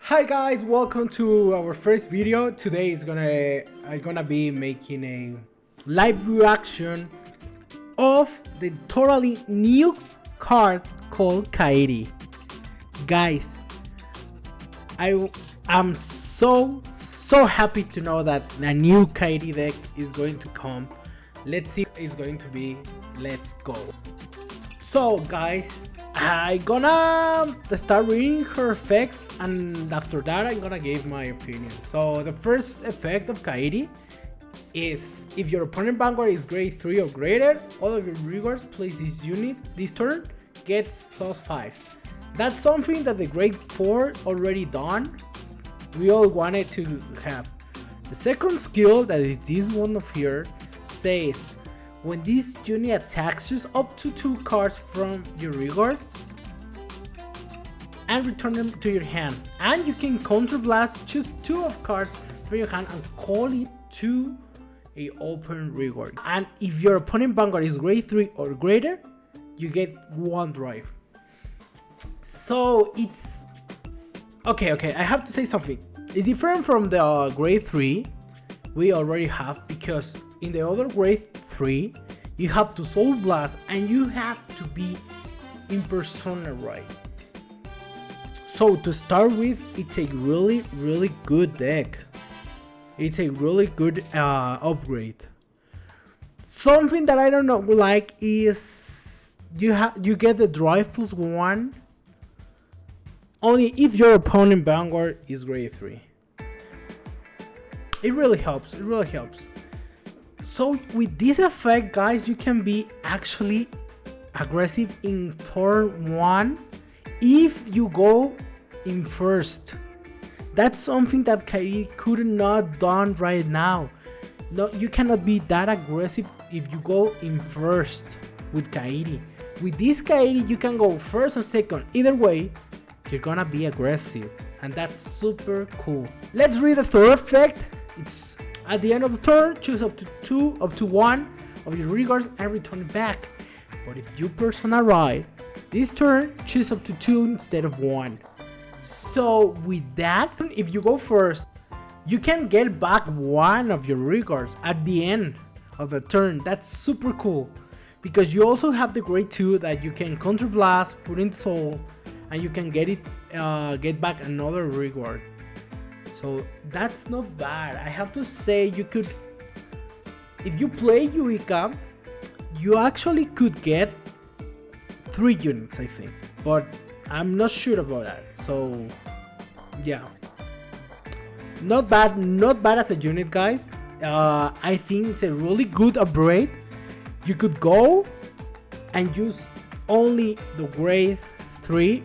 Hi guys, welcome to our first video. Today I'm gonna be making a live reaction of the totally new card called Kairi. Guys, I'm so happy to know that a new Kairi deck is going to come. Let's see what it's going to be. Let's go. So guys, I'm gonna start reading her effects, and after that I'm gonna give my opinion. So the first effect of Kairi is if your opponent vanguard is grade 3 or greater, all of your rewards placed this unit this turn gets +5. That's something that the grade 4 already done. We all wanted to have. The second skill, that is this one of here, says when this unit attacks, choose up to 2 cards from your rewards and return them to your hand. And you can counterblast, choose 2 of cards from your hand and call it to a open reward. And if your opponent vanguard is grade 3 or greater, you get 1 drive. So it's okay. I have to say something. It's different from the grade 3 we already have, because in the other grade 3 you have to soul blast and you have to be in persona right. So to start with, it's a really good deck. It's a really good upgrade. Something that I don't know like is you get the drive +1 only if your opponent vanguard is grade 3. It really helps. So with this effect, guys, you can be actually aggressive in turn 1 if you go in first. That's something that Kairi could not done right now. No, you cannot be that aggressive if you go in first with Kairi. With this Kairi, you can go first or second. Either way, you're gonna be aggressive, and that's super cool. Let's read the third effect. It's at the end of the turn, choose up to 1 of your rewards and return it back. But if you persona right this turn, choose up to 2 instead of 1. So with that, if you go first, you can get back 1 of your rewards at the end of the turn. That's super cool, because you also have the grade 2 that you can counterblast, put in soul, and you can get back another reward. So that's not bad. I have to say, you could, if you play Yuika, you actually could get 3 units, I think, but I'm not sure about that. So yeah, not bad as a unit, guys. I think it's a really good upgrade. You could go and use only the grade 3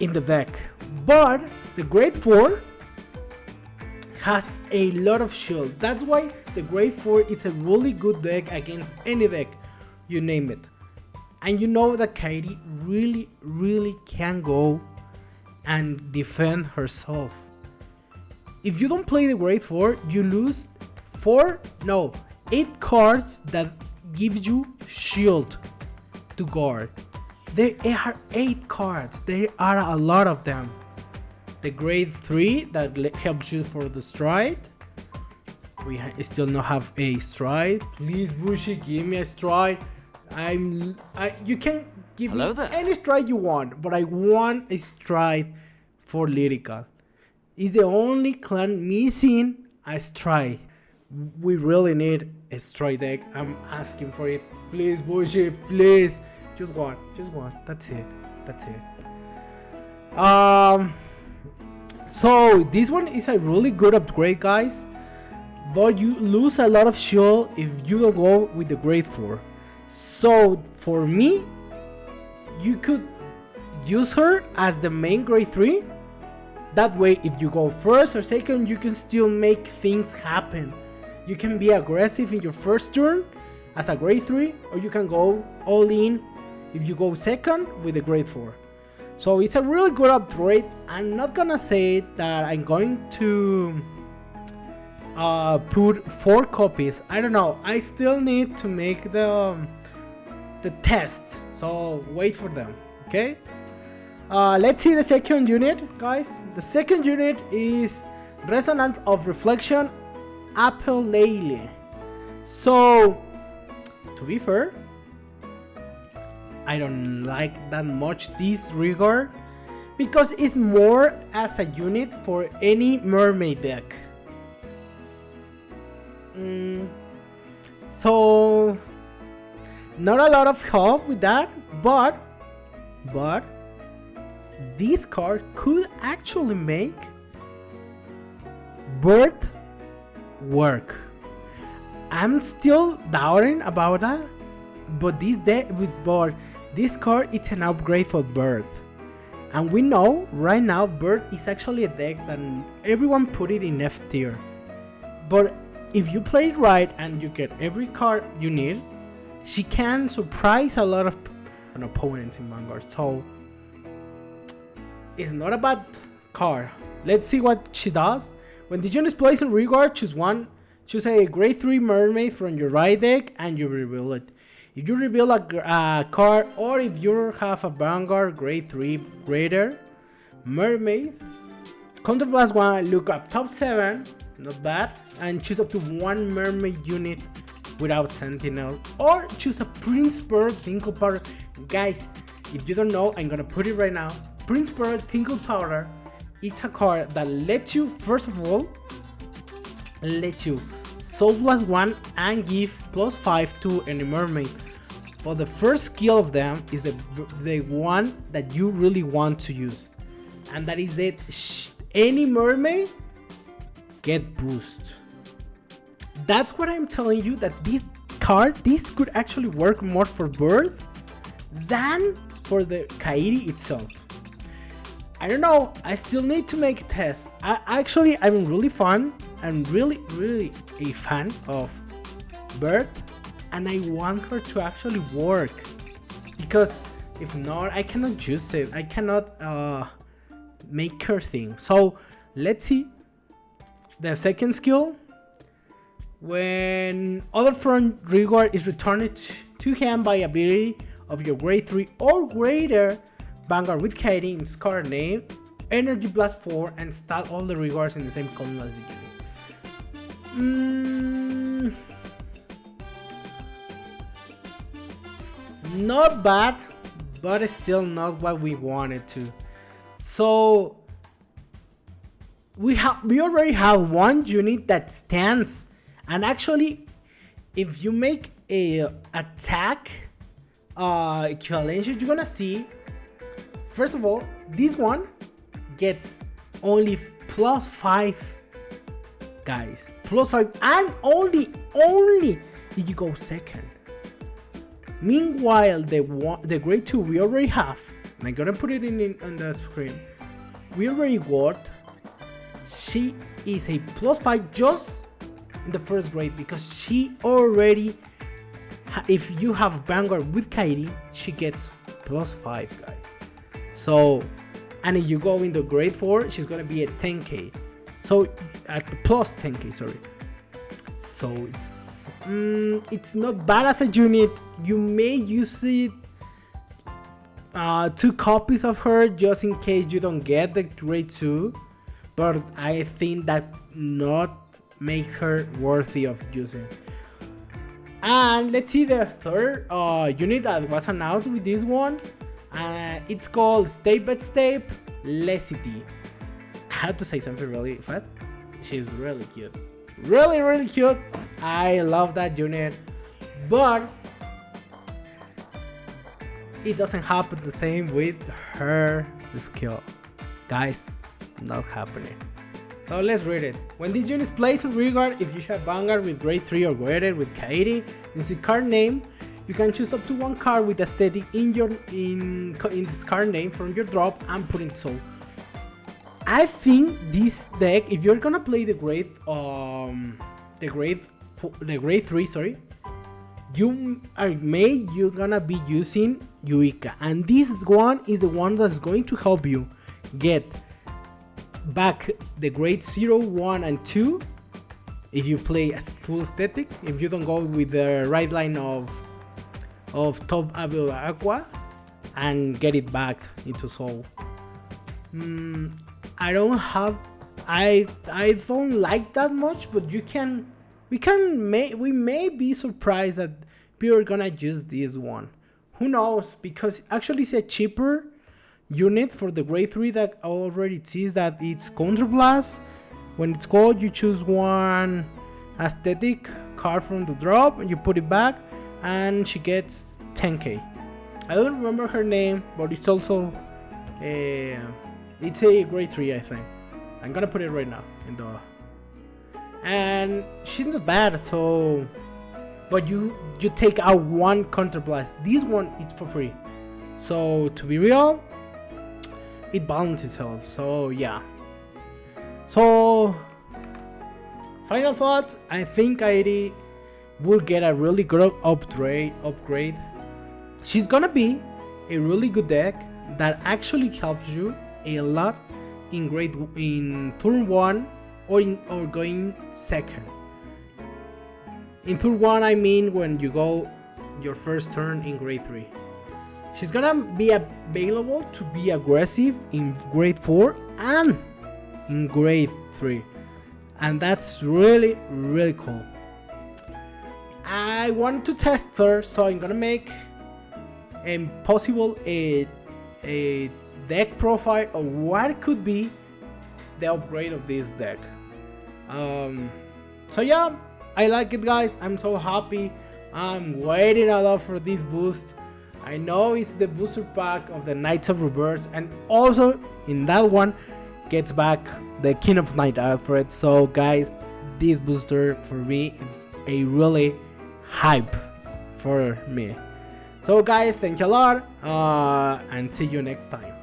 in the deck, but the grade 4 has a lot of shield. That's why the grade 4 is a really good deck against any deck, you name it. And you know that Kairi really can go and defend herself. If you don't play the grade 4, you lose 8 cards that give you shield to guard. There are 8 cards. There are a lot of them. The grade 3 that helps you for the stride. We still not have a stride. Please, Bushi, give me a stride. You can give me any stride you want, but I want a stride for Lyrical. It's the only clan missing a stride. We really need a stride deck. I'm asking for it. Please, Bushi, please. Just one. That's it. So this one is a really good upgrade, guys, but you lose a lot of shield if you don't go with the grade 4. So for me, you could use her as the main grade 3. That way, if you go first or second, you can still make things happen. You can be aggressive in your first turn as a grade 3, or you can go all in if you go second with the grade 4. So it's a really good upgrade. I'm not gonna say that I'm going to put 4 copies. I don't know. I still need to make the tests. So wait for them. Okay. Let's see the second unit, guys. The second unit is Resonance of Reflection Appelele. So, to be fair, I don't like that much this Rigor because it's more as a unit for any mermaid deck. So, not a lot of help with that, but this card could actually make Bird work. I'm still doubting about that, but this deck with Bird, this card it's an upgrade for Bird. And we know right now Bird is actually a deck that everyone put it in F tier. But if you play it right and you get every card you need, she can surprise a lot of opponents in Vanguard. So it's not a bad card. Let's see what she does. When the unit is placed in Rigor, choose a grade 3 mermaid from your right deck and you reveal it. If you reveal a card, or if you have a Vanguard grade 3 greater mermaid, counter plus 1, look up top 7, not bad, and choose up to 1 mermaid unit without Sentinel, or choose a Prince Pearl Tinkle Powder. Guys, if you don't know, I'm gonna put it right now. Prince Pearl Tinkle Powder, it's a card that lets you, first of all, let you soul plus 1 and give plus 5 to any mermaid. But the first skill of them is the one that you really want to use, and that is that any mermaid get boost. That's what I'm telling you, that this card, this could actually work more for Bird than for the Kairi itself. I don't know, I still need to make a test. I'm really fun. I'm really a fan of Bird, and I want her to actually work, because if not, I cannot use it. I cannot make her thing. So let's see the second skill. When other front Rigor is returned to hand by ability of your grade 3 or greater Vanguard with Kairi in its card name, energy plus 4 and stack all the Rigors in the same column as the unit. Not bad, but it's still not what we wanted to. So we already have one unit that stands, and actually if you make a attack equivalent, you're gonna see, first of all, this one gets only plus 5, guys, plus 5, and only if you go second. Meanwhile, the grade 2 we already have, and I'm gonna put it on the screen, we already got, she is a plus 5 just in the first grade, because she already, if you have Vanguard with Kairi, she gets plus 5, guys. So, and if you go in the grade 4, she's gonna be at 10k. So at the plus 10k, sorry. So it's not bad as a unit. You may use it 2 copies of her just in case you don't get the grade 2, but I think that not makes her worthy of using. And let's see the third unit that was announced with this one. It's called Step by Step Lecity. I have to say something really fast. She's really cute. Really cute. I love that unit. But it doesn't happen the same with her skill. Guys, not happening. So let's read it. When this unit is placed in Rigor, if you have Vanguard with grade 3 or greater with Kairi in the card name, you can choose up to 1 card with aesthetic in this card name from your drop and put it so. I think this deck, if you're gonna play the grade 3, sorry, you're gonna be using Yuika, and this one is the one that's going to help you get back the grade 0, 1 and 2 if you play a full aesthetic, if you don't go with the right line of top Avil Aqua, and get it back into Soul. I don't have, I don't like that much, but we may be surprised that people are gonna use this one. Who knows? Because actually it's a cheaper unit for the grade 3 that already sees that it's counterblast. When it's cold, you choose one aesthetic card from the drop and you put it back, and she gets 10k. I don't remember her name, but it's also it's a grade 3, I think. I'm gonna put it right now in the, and she's not bad. So, but you take out one counterblast. This one is for free. So to be real, it balances itself. So yeah. So final thoughts. I think Kairi will get a really good upgrade. She's gonna be a really good deck that actually helps you a lot in turn 1 or going second. In turn 1, I mean when you go your first turn in grade 3. She's gonna be available to be aggressive in grade 4 and in grade 3. And that's really, really cool. I want to test her, so I'm gonna make a deck profile of what could be the upgrade of this deck. So yeah, I like it, guys. I'm so happy. I'm waiting a lot for this boost. I know it's the booster pack of the Knights of Reverse, and also in that one gets back the King of Night Alfred. So guys, this booster for me is a really hype for me. So guys, thank you a lot, and see you next time.